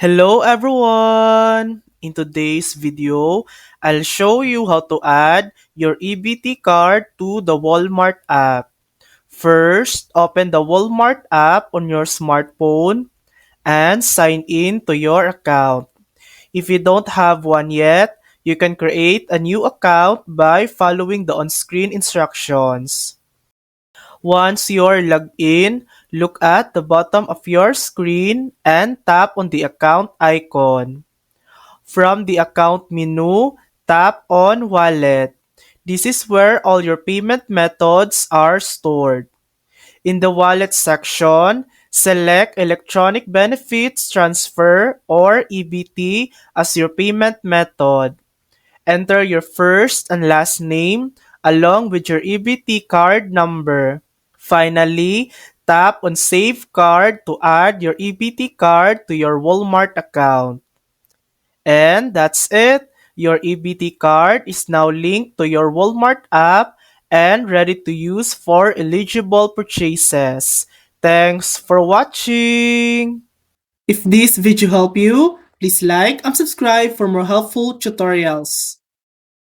Hello everyone! In today's video, I'll show you how to add your EBT card to the Walmart app. First, open the Walmart app on your smartphone and sign in to your account. If you don't have one yet, you can create a new account by following the on-screen instructions. Once you're logged in, look at the bottom of your screen and tap on the account icon. From the account menu, tap on Wallet. This is where all your payment methods are stored. In the Wallet section, select Electronic Benefits Transfer or EBT as your payment method. Enter your first and last name along with your EBT card number. Finally, tap on Save Card to add your EBT card to your Walmart account. And that's it. Your EBT card is now linked to your Walmart app and ready to use for eligible purchases. Thanks for watching! If this video helped you, please like and subscribe for more helpful tutorials.